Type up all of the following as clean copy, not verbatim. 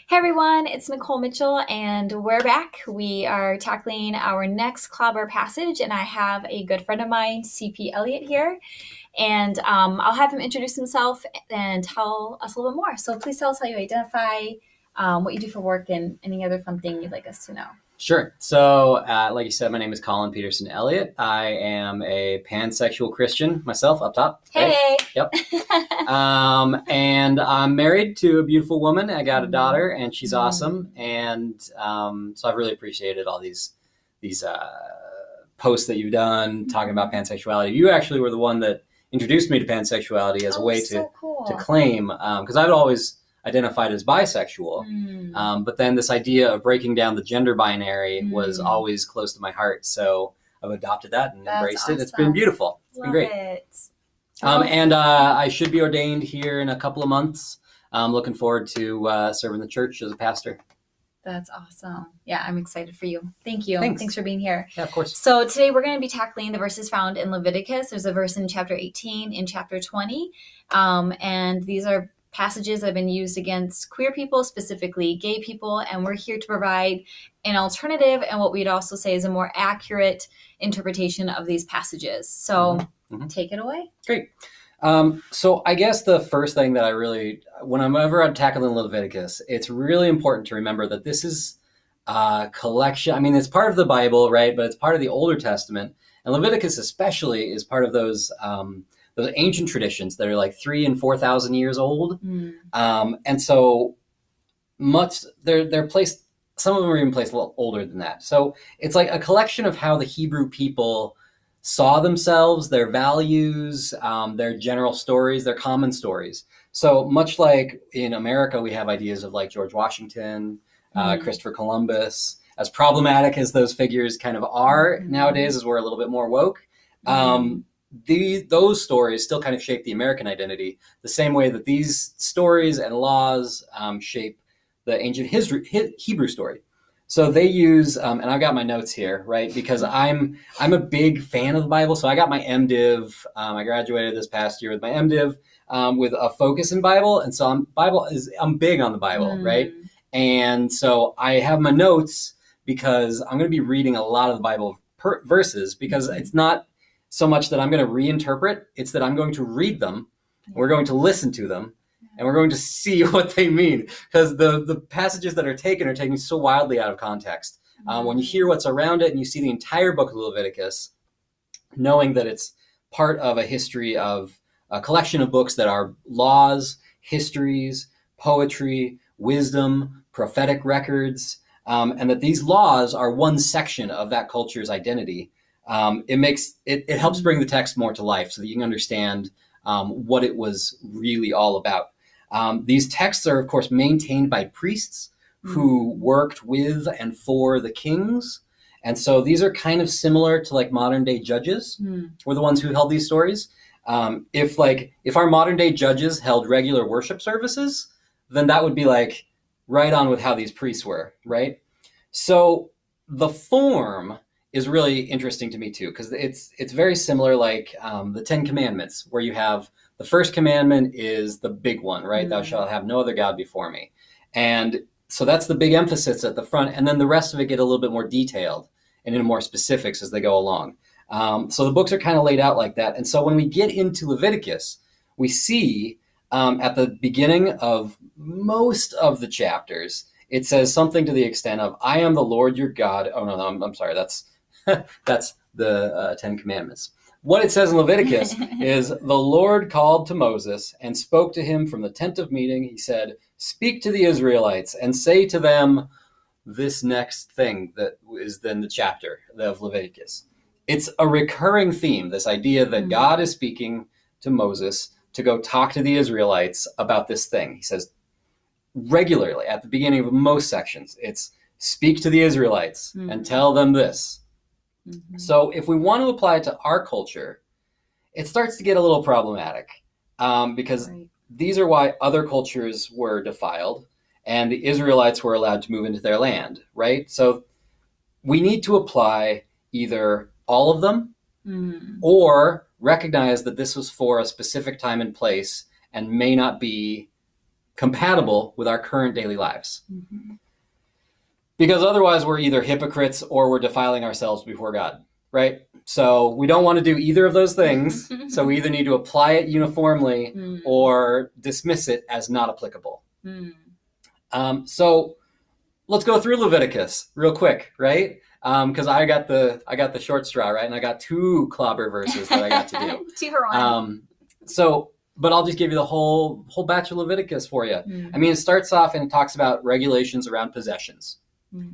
Hey everyone, it's Nicole Mitchell, and we're back. We are tackling our next Clobber passage, and I have a good friend of mine, CP Elliott, here. And I'll have him introduce himself and tell us a little bit more. So please tell us how you identify, what you do for work, and any other fun thing you'd like us to know. Sure. So, like you said, my name is Colin Peterson Elliott. I am a pansexual Christian myself, up top. Hey! Yep. And I'm married to a beautiful woman. I got a daughter, and she's awesome. And so I've really appreciated all these posts that you've done talking about pansexuality. You actually were the one that introduced me to pansexuality as a way to claim, because I've always identified as bisexual. But then this idea of breaking down the gender binary was always close to my heart. So I've adopted that and embraced it. It's been beautiful. It's been great. And I should be ordained here in a couple of months. I'm looking forward to serving the church as a pastor. That's awesome. Yeah, I'm excited for you. Thank you. Thanks for being here. Yeah, of course. So today we're going to be tackling the verses found in Leviticus. There's a verse in chapter 18, in chapter 20. And these are passages that have been used against queer people, specifically gay people, and we're here to provide an alternative and what we'd also say is a more accurate interpretation of these passages. So take it away. Great. So I guess the first thing that I really, whenever I'm tackling Leviticus, it's really important to remember that this is a collection. I mean, it's part of the Bible, right? But it's part of the Older Testament. And Leviticus especially is part of those ancient traditions that are like 3,000 and 4,000 years old. And so much, they're placed, some of them are even placed a little older than that. So it's like a collection of how the Hebrew people saw themselves, their values, their general stories, their common stories. So much like in America, we have ideas of like George Washington, Christopher Columbus, as problematic as those figures kind of are nowadays, as we're a little bit more woke. Those stories still kind of shape the American identity the same way that these stories and laws shape the ancient Hebrew story. So they use, and I've got my notes here, right? Because I'm a big fan of the Bible. So I got my MDiv. I graduated this past year with my MDiv with a focus in Bible. And so I'm big on the Bible, right? And so I have my notes because I'm going to be reading a lot of the Bible verses, because it's not so much that I'm going to reinterpret, it's that I'm going to read them, we're going to listen to them, and we're going to see what they mean. Because the passages that are taken so wildly out of context. When you hear what's around it and you see the entire book of Leviticus, knowing that it's part of a history of a collection of books that are laws, histories, poetry, wisdom, prophetic records, and that these laws are one section of that culture's identity. It helps bring the text more to life so that you can understand what it was really all about. These texts are, of course, maintained by priests who worked with and for the kings. And so these are kind of similar to like modern day judges were the ones who held these stories. If our modern day judges held regular worship services, then that would be like right on with how these priests were, right? So the form is really interesting to me too, because it's very similar, like the Ten Commandments, where you have the first commandment is the big one, right? Thou shalt have no other God before me. And so that's the big emphasis at the front. And then the rest of it get a little bit more detailed and into more specifics as they go along. So the books are kind of laid out like that. And so when we get into Leviticus, we see at the beginning of most of the chapters, it says something to the extent of, I am the Lord your God. Oh, no, I'm sorry. That's the Ten Commandments. What it says in Leviticus is, the Lord called to Moses and spoke to him from the tent of meeting. He said, speak to the Israelites and say to them this next thing that is then the chapter of Leviticus. It's a recurring theme, this idea that God is speaking to Moses to go talk to the Israelites about this thing. He says regularly at the beginning of most sections, it's speak to the Israelites and tell them this. So if we want to apply it to our culture, it starts to get a little problematic because these are why other cultures were defiled and the Israelites were allowed to move into their land, right? So we need to apply either all of them or recognize that this was for a specific time and place and may not be compatible with our current daily lives. Because otherwise we're either hypocrites or we're defiling ourselves before God, right? So we don't want to do either of those things. So we either need to apply it uniformly or dismiss it as not applicable. So let's go through Leviticus real quick, right? Because I got the short straw, right? And I got 2 clobber verses that I got to do. 2 for 1. But I'll just give you the whole batch of Leviticus for you. I mean, it starts off and it talks about regulations around possessions,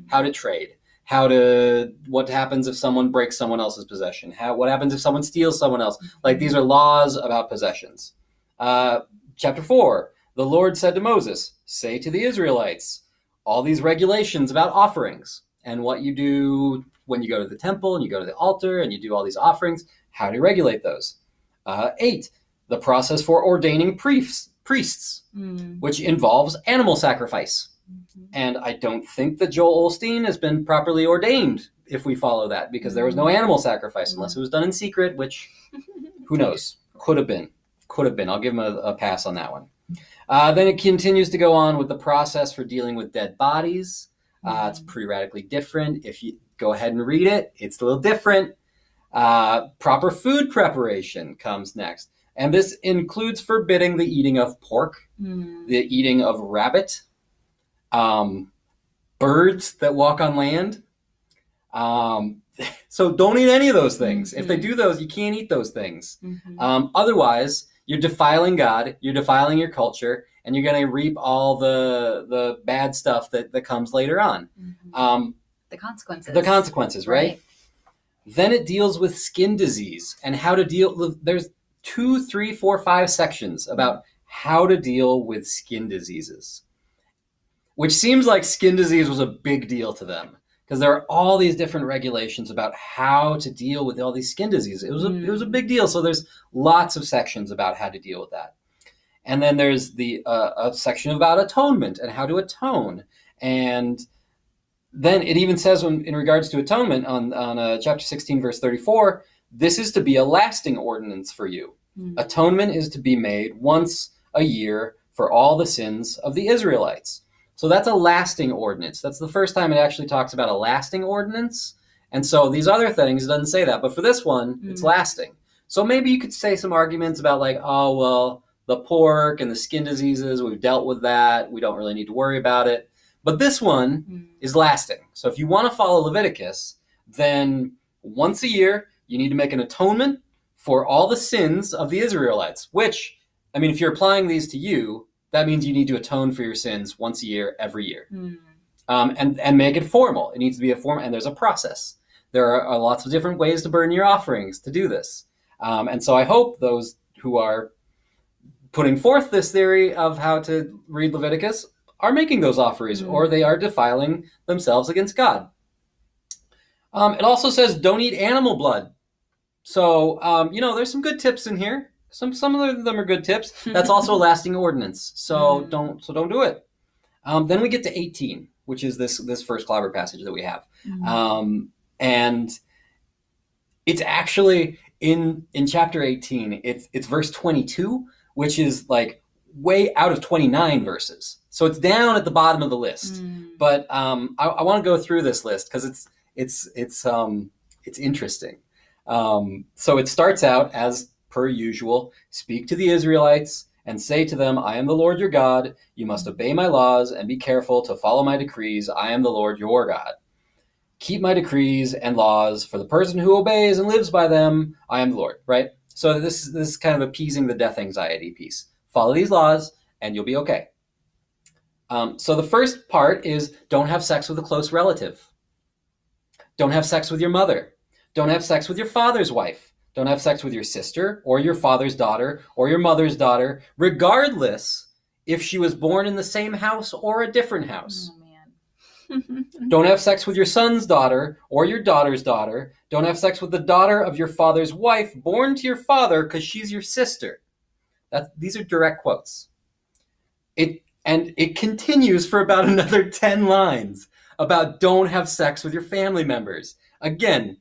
how to trade, what happens if someone breaks someone else's possession, what happens if someone steals someone else. Like, these are laws about possessions. Chapter 4, the Lord said to Moses, say to the Israelites, all these regulations about offerings and what you do when you go to the temple and you go to the altar and you do all these offerings, how to regulate those. 8, the process for ordaining priests, which involves animal sacrifice. And I don't think that Joel Osteen has been properly ordained if we follow that, because there was no animal sacrifice unless it was done in secret, which, who knows, could have been. I'll give him a pass on that one. Then it continues to go on with the process for dealing with dead bodies. It's pretty radically different. If you go ahead and read it, it's a little different. Proper food preparation comes next. And this includes forbidding the eating of pork, the eating of rabbit, birds that walk on land. So don't eat any of those things. If they do those, you can't eat those things. Otherwise, you're defiling God, you're defiling your culture, and you're going to reap all the bad stuff that comes later on. The consequences. The consequences, right? Then it deals with skin disease and how to deal. There's 2, 3, 4, 5 sections about how to deal with skin diseases, which seems like skin disease was a big deal to them, because there are all these different regulations about how to deal with all these skin diseases. It was a big deal. So there's lots of sections about how to deal with that. And then there's a section about atonement and how to atone. And then it even says in regards to atonement on chapter 16, verse 34, this is to be a lasting ordinance for you. Atonement is to be made once a year for all the sins of the Israelites. So that's a lasting ordinance. That's the first time it actually talks about a lasting ordinance. And so these other things, it doesn't say that. But for this one, it's lasting. So maybe you could say some arguments about like, oh, well, the pork and the skin diseases, we've dealt with that. We don't really need to worry about it. But this one is lasting. So if you want to follow Leviticus, then once a year, you need to make an atonement for all the sins of the Israelites, which, I mean, if you're applying these to you, that means you need to atone for your sins once a year, every year. And make it formal. It needs to be a form, and there's a process. There are lots of different ways to burn your offerings to do this. And so I hope those who are putting forth this theory of how to read Leviticus are making those offerings, or they are defiling themselves against God. It also says don't eat animal blood. So, there's some good tips in here. Some of them are good tips. That's also a lasting ordinance. So don't do it. Then we get to 18, which is this first Clobber passage that we have. And it's actually in chapter 18, it's verse 22, which is like way out of 29 verses. So it's down at the bottom of the list. But I want to go through this list because it's interesting. So it starts out as per usual, speak to the Israelites and say to them, I am the Lord your God. You must obey my laws and be careful to follow my decrees. I am the Lord your God. Keep my decrees and laws. For the person who obeys and lives by them, I am the Lord, right? So this is kind of appeasing the death anxiety piece. Follow these laws and you'll be okay. So the first part is don't have sex with a close relative. Don't have sex with your mother. Don't have sex with your father's wife. Don't have sex with your sister or your father's daughter or your mother's daughter, regardless if she was born in the same house or a different house. Oh, man. Don't have sex with your son's daughter or your daughter's daughter. Don't have sex with the daughter of your father's wife born to your father because she's your sister. These are direct quotes. It continues for about another 10 lines about don't have sex with your family members. Again,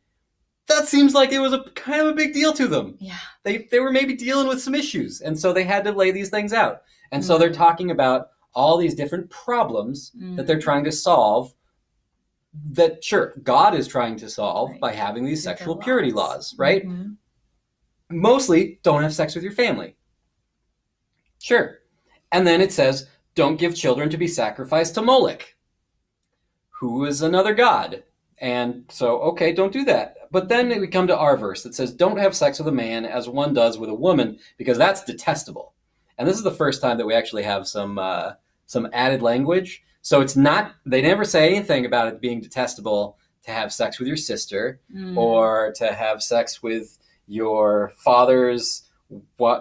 that seems like it was a kind of a big deal to them. Yeah. They were maybe dealing with some issues, and so they had to lay these things out. And so they're talking about all these different problems that they're trying to solve, that, sure, God is trying to solve by having these sexual purity laws, right? Mostly, don't have sex with your family. Sure. And then it says, don't give children to be sacrificed to Moloch, who is another god. And so, okay, don't do that. But then we come to our verse that says, don't have sex with a man as one does with a woman, because that's detestable. And this is the first time that we actually have some added language. So it's not, they never say anything about it being detestable to have sex with your sister or to have sex with your father's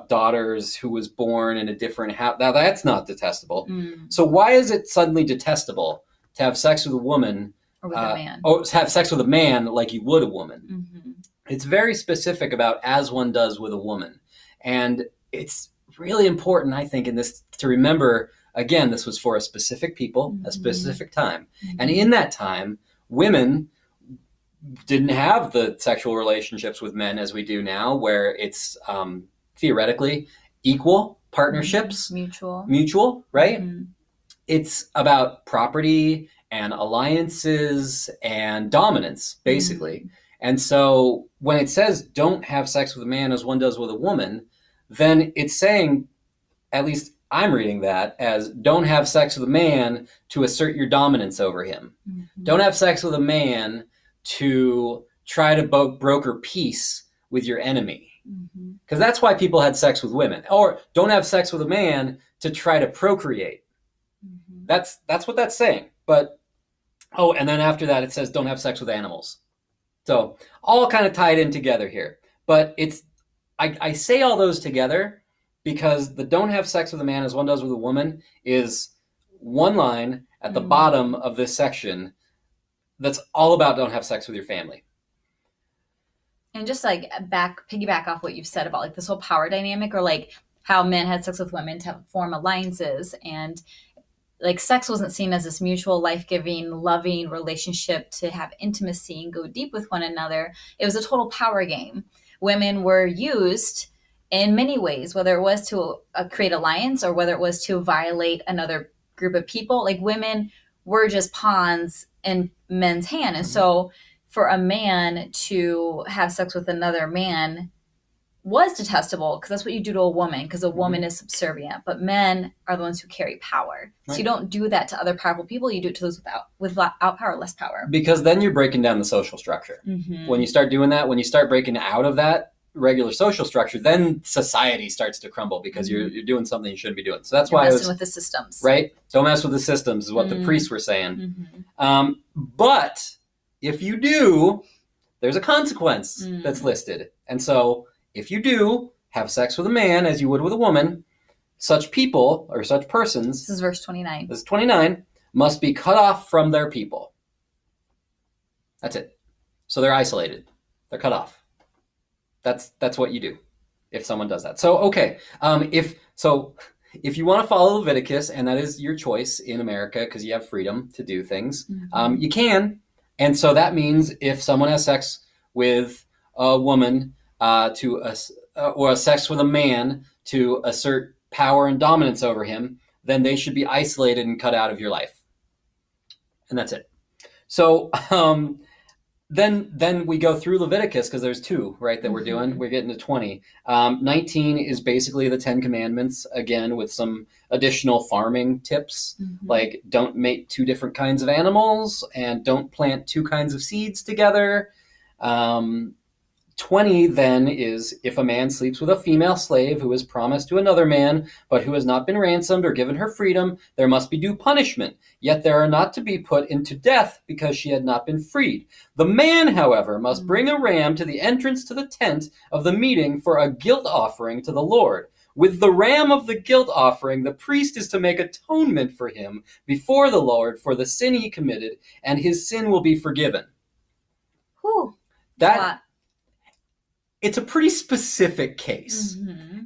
daughters who was born in a different house. Now that's not detestable. So why is it suddenly detestable to have sex with a woman or with a man? Or have sex with a man like you would a woman? It's very specific about as one does with a woman. And it's really important, I think, in this to remember, again, this was for a specific people, a specific time. And in that time, women didn't have the sexual relationships with men as we do now, where it's theoretically equal partnerships. Mutual, right? It's about property and alliances and dominance, basically. And so when it says don't have sex with a man as one does with a woman, then it's saying, at least I'm reading that as, don't have sex with a man to assert your dominance over him. Don't have sex with a man to try to broker peace with your enemy. Because that's why people had sex with women. Or don't have sex with a man to try to procreate. That's what that's saying. But, and then after that it says don't have sex with animals. So all kind of tied in together here. But it's, I say all those together because the don't have sex with a man as one does with a woman is one line at the bottom of this section that's all about don't have sex with your family. And just like piggyback off what you've said about like this whole power dynamic, or like how men had sex with women to form alliances, and like sex wasn't seen as this mutual, life-giving, loving relationship to have intimacy and go deep with one another. It was a total power game. Women were used in many ways, whether it was to create alliance or whether it was to violate another group of people. Like women were just pawns in men's hand. And so for a man to have sex with another man was detestable, because that's what you do to a woman, because a woman is subservient. But men are the ones who carry power. So you don't do that to other powerful people. You do it to those without power, less power. Because then you're breaking down the social structure. When you start doing that, when you start breaking out of that regular social structure, then society starts to crumble, because you're doing something you shouldn't be doing. So that's why messing with the systems. Right? Don't mess with the systems is what the priests were saying. But if you do, there's a consequence that's listed. And so if you do have sex with a man as you would with a woman, such people or such persons, this is verse 29. This is 29, must be cut off from their people. That's it. So they're isolated. They're cut off. That's what you do if someone does that. So, okay. If you want to follow Leviticus, and that is your choice in America because you have freedom to do things, you can. And so that means if someone has sex with a woman or sex with a man to assert power and dominance over him, then they should be isolated and cut out of your life. And that's it. So then we go through Leviticus, because there's 2, right, that we're doing. We're getting to 20. 19 is basically the 10 Commandments, again, with some additional farming tips, like don't mate 2 different kinds of animals and don't plant 2 kinds of seeds together. 20 then is if a man sleeps with a female slave who is promised to another man, but who has not been ransomed or given her freedom, there must be due punishment. Yet there are not to be put into death because she had not been freed. The man, however, must bring a ram to the entrance to the tent of the meeting for a guilt offering to the Lord. With the ram of the guilt offering, the priest is to make atonement for him before the Lord for the sin he committed, and his sin will be forgiven. Whew. It's a pretty specific case.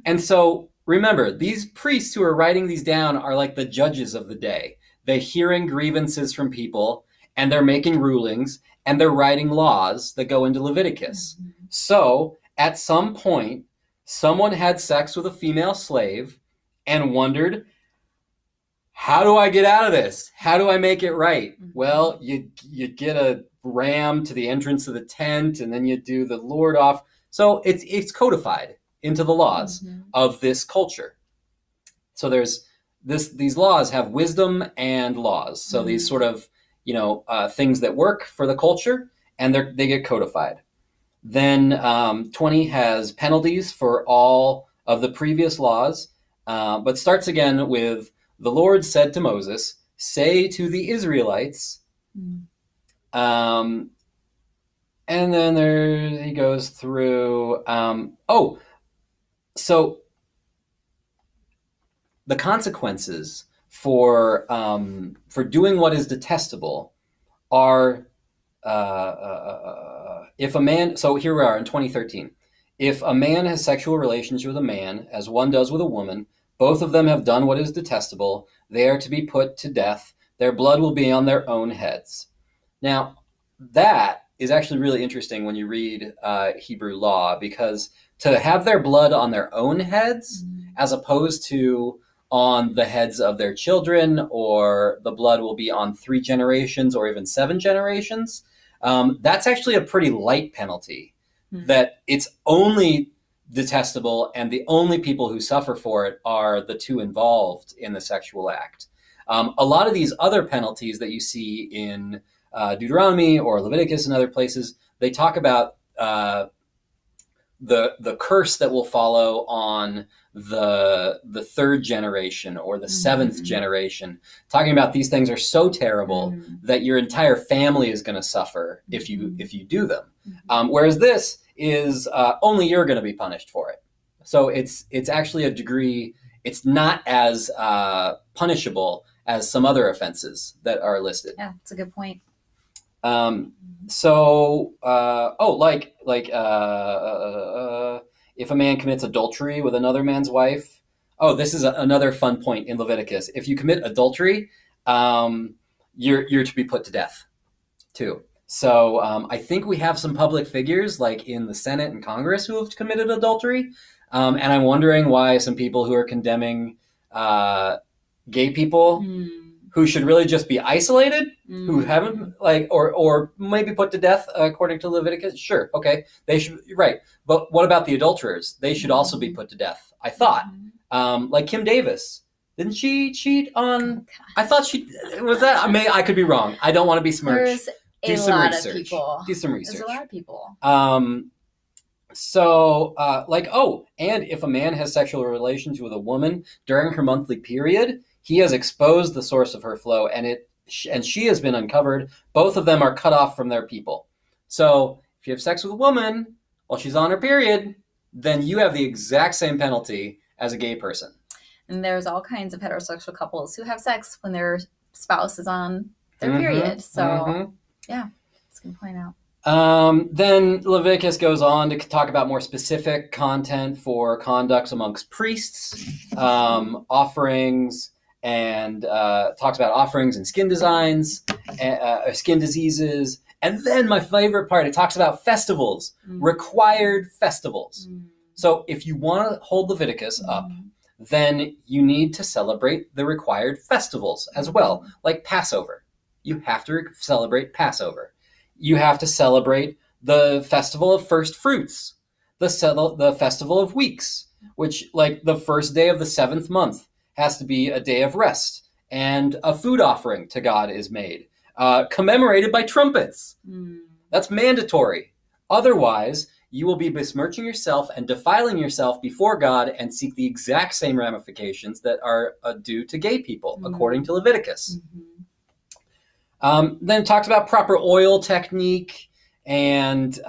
And so remember, these priests who are writing these down are like the judges of the day. They're hearing grievances from people, and they're making rulings, and they're writing laws that go into Leviticus. Mm-hmm. So at some point, someone had sex with a female slave and wondered, how do I get out of this? How do I make it right? Mm-hmm. Well, you get a ram to the entrance of the tent, and then you do the Lord off. So it's codified into the laws Mm-hmm. of this culture. So there's these laws have wisdom and laws. So Mm-hmm. these sort of things that work for the culture, and they get codified. Then 20 has penalties for all of the previous laws, but starts again with, the Lord said to Moses, say to the Israelites, and then he goes through, so the consequences for doing what is detestable are, if a man, so here we are in 2013, if a man has sexual relations with a man, as one does with a woman, both of them have done what is detestable, they are to be put to death. Their blood will be on their own heads. Now, that is actually really interesting when you read Hebrew law, because to have their blood on their own heads, as opposed to on the heads of their children, or the blood will be on 3 generations or even 7 generations, that's actually a pretty light penalty. That it's only detestable, and the only people who suffer for it are the two involved in the sexual act. A lot of these other penalties that you see in Deuteronomy or Leviticus and other places, they talk about the curse that will follow on the 3rd generation or the 7th generation, talking about these things are so terrible that your entire family is going to suffer if you do them. Whereas this is only you're going to be punished for it. So it's actually a degree, it's not as punishable as some other offenses that are listed. Yeah, that's a good point. If a man commits adultery with another man's wife, this is another fun point in Leviticus. If you commit adultery, you're to be put to death too. So I think we have some public figures like in the Senate and Congress who have committed adultery, and I'm wondering why some people who are condemning gay people who should really just be isolated, who haven't or maybe put to death according to Leviticus. Sure, okay, they should, right. But what about the adulterers? They should also be put to death, I thought. Like Kim Davis, didn't she cheat on? I thought she was that. I could be wrong. I don't want to be smirched. There's a lot of people. Do some research. There's a lot of people. And if a man has sexual relations with a woman during her monthly period, he has exposed the source of her flow, and she has been uncovered. Both of them are cut off from their people. So if you have sex with a woman while she's on her period, then you have the exact same penalty as a gay person. And there's all kinds of heterosexual couples who have sex when their spouse is on their period. So, yeah, that's a good point out. Then Leviticus goes on to talk about more specific content for conducts amongst priests, offerings, and talks about offerings and skin designs, skin diseases. And then my favorite part, it talks about festivals, required festivals. So if you want to hold Leviticus up, then you need to celebrate the required festivals as well, like Passover. You have to celebrate Passover. You have to celebrate the festival of first fruits, the festival of weeks, which, like, the first day of the 7th month has to be a day of rest, and a food offering to God is made, commemorated by trumpets. That's mandatory. Otherwise, you will be besmirching yourself and defiling yourself before God and seek the exact same ramifications that are due to gay people, according to Leviticus. Then it talks about proper oil technique and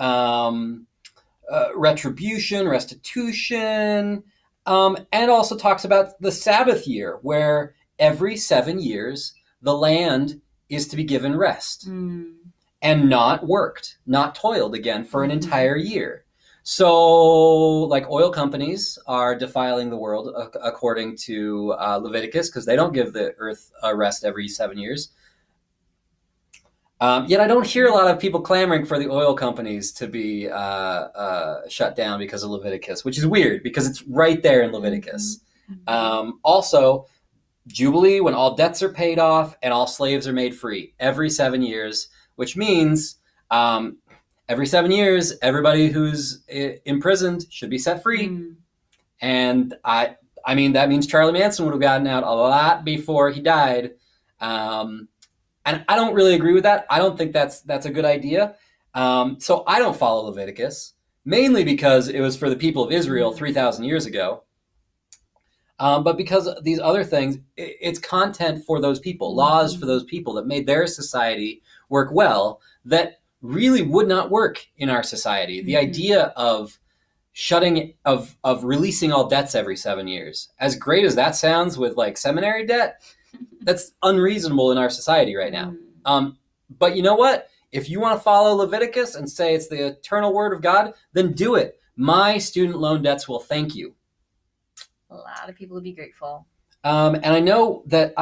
retribution, restitution, and also talks about the Sabbath year, where every 7 years the land is to be given rest and not worked, not toiled again for an entire year. So, like, oil companies are defiling the world according to Leviticus, because they don't give the earth a rest every 7 years. Yet I don't hear a lot of people clamoring for the oil companies to be shut down because of Leviticus, which is weird because it's right there in Leviticus. Also, Jubilee, when all debts are paid off and all slaves are made free every 7 years, which means every 7 years, everybody who's imprisoned should be set free. And I mean, that means Charlie Manson would have gotten out a lot before he died. And I don't really agree with that. I don't think that's a good idea. So I don't follow Leviticus, mainly because it was for the people of Israel 3,000 years ago. But because of these other things, it's content for those people, laws for those people that made their society work well that really would not work in our society. The idea of releasing all debts every 7 years, as great as that sounds with like seminary debt, that's unreasonable in our society right now. But you know what? If you want to follow Leviticus and say it's the eternal word of God, then do it. My student loan debts will thank you. A lot of people would be grateful. And I know that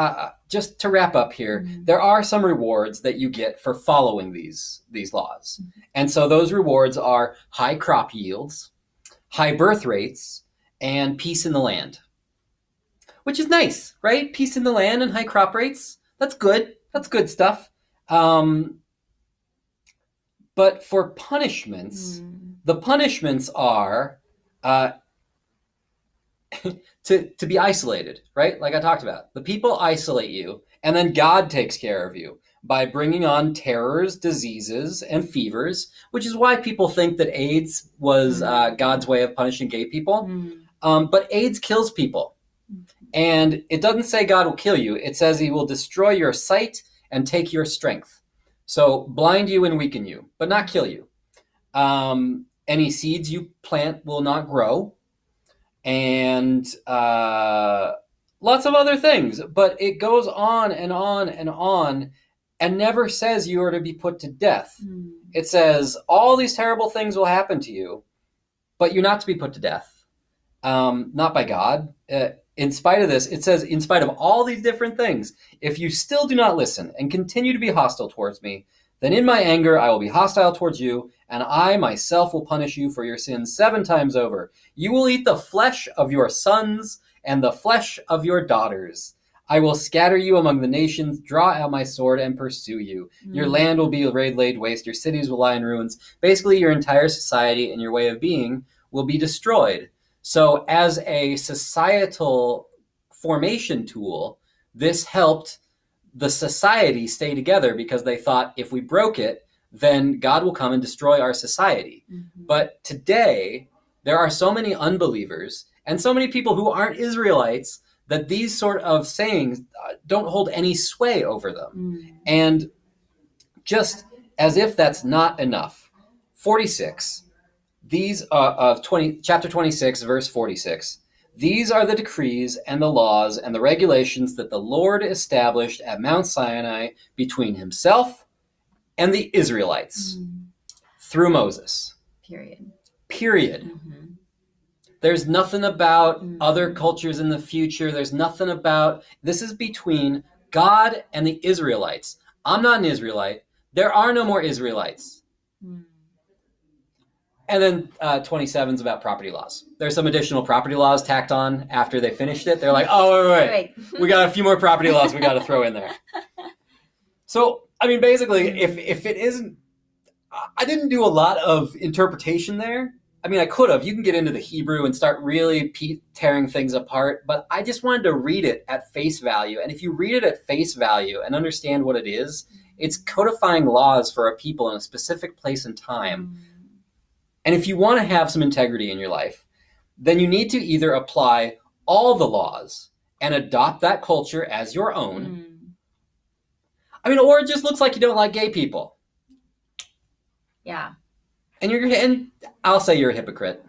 just to wrap up here, there are some rewards that you get for following these laws. And so those rewards are high crop yields, high birth rates, and peace in the land. Which is nice, right? Peace in the land and high crop rates. That's good. That's good stuff. But for punishments, the punishments are to be isolated, right? Like I talked about. The people isolate you, and then God takes care of you by bringing on terrors, diseases, and fevers, which is why people think that AIDS was God's way of punishing gay people. But AIDS kills people. And it doesn't say God will kill you. It says he will destroy your sight and take your strength. So blind you and weaken you, but not kill you. Any seeds you plant will not grow. And lots of other things. But it goes on and on and on and never says you are to be put to death. It says all these terrible things will happen to you, but you're not to be put to death. Not by God. In spite of this, it says, in spite of all these different things, if you still do not listen and continue to be hostile towards me, then in my anger I will be hostile towards you, and I myself will punish you for your sins 7 times over. You will eat the flesh of your sons and the flesh of your daughters. I will scatter you among the nations, draw out my sword, and pursue you. Your land will be laid waste, your cities will lie in ruins. Basically, your entire society and your way of being will be destroyed. So as a societal formation tool, this helped the society stay together because they thought if we broke it, then God will come and destroy our society. But today, there are so many unbelievers and so many people who aren't Israelites that these sort of sayings don't hold any sway over them. And just as if that's not enough, 46. These chapter 26, verse 46. These are the decrees and the laws and the regulations that the Lord established at Mount Sinai between himself and the Israelites through Moses. Period. There's nothing about other cultures in the future. There's nothing about, this is between God and the Israelites. I'm not an Israelite. There are no more Israelites. And then 27 is about property laws. There's some additional property laws tacked on after they finished it. They're like, oh, wait. We got a few more property laws we got to throw in there. So, I mean, basically, if it isn't, I didn't do a lot of interpretation there. I mean, I could have. You can get into the Hebrew and start really tearing things apart. But I just wanted to read it at face value. And if you read it at face value and understand what it is, it's codifying laws for a people in a specific place and time. And if you want to have some integrity in your life, then you need to either apply all the laws and adopt that culture as your own. I mean, or it just looks like you don't like gay people. Yeah. And I'll say you're a hypocrite.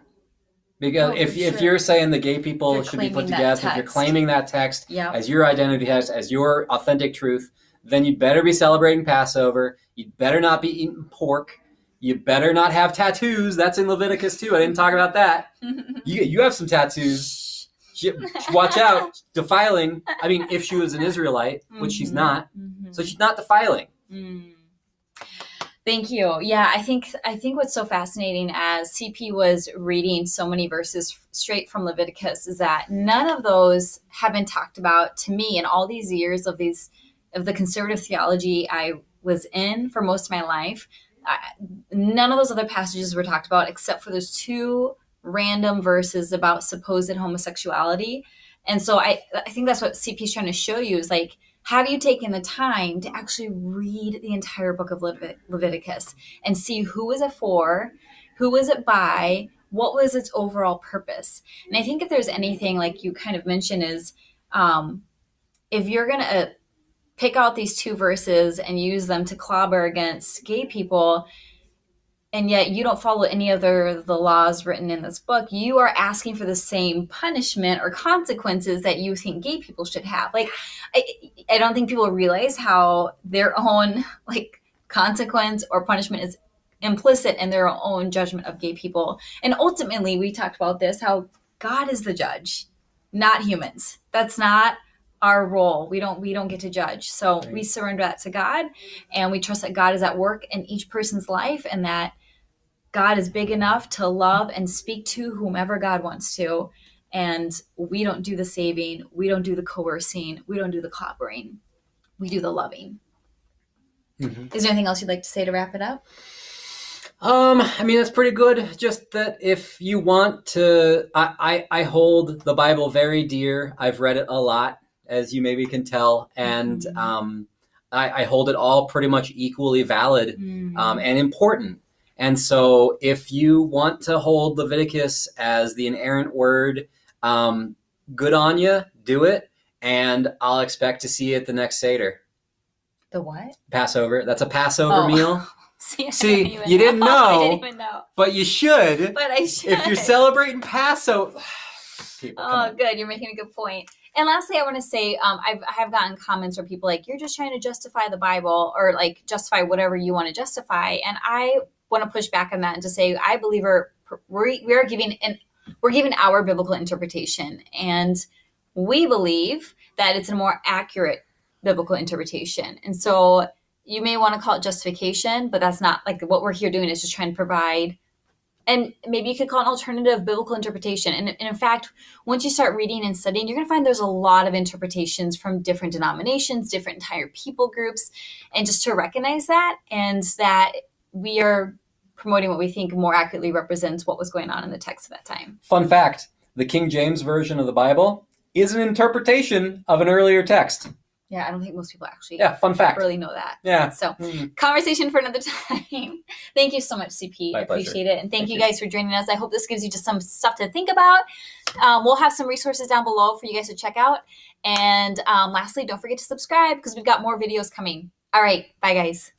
Because if you're saying the gay people should be put to death, if you're claiming that text as your identity text, as your authentic truth, then you'd better be celebrating Passover. You'd better not be eating pork. You better not have tattoos. That's in Leviticus too. I didn't talk about that. You have some tattoos. Watch out. Defiling. I mean, if she was an Israelite, which she's not. So she's not defiling. Thank you. Yeah, I think what's so fascinating as CP was reading so many verses straight from Leviticus is that none of those have been talked about to me in all these years of the conservative theology I was in for most of my life. None of those other passages were talked about except for those two random verses about supposed homosexuality. And so I think that's what CP is trying to show you is like, have you taken the time to actually read the entire book of Leviticus and see who was it for, who was it by, what was its overall purpose? And I think if there's anything like you kind of mentioned is if you're going to pick out these two verses and use them to clobber against gay people, and yet you don't follow any of the laws written in this book, you are asking for the same punishment or consequences that you think gay people should have. Like, I don't think people realize how their own like consequence or punishment is implicit in their own judgment of gay people. And ultimately, we talked about this, how God is the judge, not humans. That's not our role. We don't get to judge. So we surrender that to God, and we trust that God is at work in each person's life, and that God is big enough to love and speak to whomever God wants to. And we don't do the saving. We don't do the coercing. We don't do the clobbering. We do the loving. Mm-hmm. Is there anything else you'd like to say to wrap it up? I mean, that's pretty good. Just that if you want to, I hold the Bible very dear. I've read it a lot, as you maybe can tell. And I hold it all pretty much equally valid and important. And so if you want to hold Leviticus as the inerrant word, good on you, do it. And I'll expect to see you at the next Seder. The what? Passover. That's a Passover meal. See, you didn't know. I didn't even know. But you should. But I should. If you're celebrating Passover. Good. You're making a good point. And lastly, I want to say, I have gotten comments where people like, you're just trying to justify the Bible or like justify whatever you want to justify. And I want to push back on that and to say, I believe we're giving our biblical interpretation, and we believe that it's a more accurate biblical interpretation. And so you may want to call it justification, but that's not like what we're here doing is just trying to provide, and maybe you could call it an alternative biblical interpretation. And in fact, once you start reading and studying, you're going to find there's a lot of interpretations from different denominations, different entire people groups, and just to recognize that, and that we are promoting what we think more accurately represents what was going on in the text at that time. Fun fact, the King James Version of the Bible is an interpretation of an earlier text. Yeah, I don't think most people actually fun fact. really know that. Yeah. So conversation for another time. Thank you so much, CP. My I appreciate pleasure. it. And thank you guys for joining us. I hope this gives you just some stuff to think about. We'll have some resources down below for you guys to check out. And lastly, don't forget to subscribe because we've got more videos coming. All right. Bye, guys.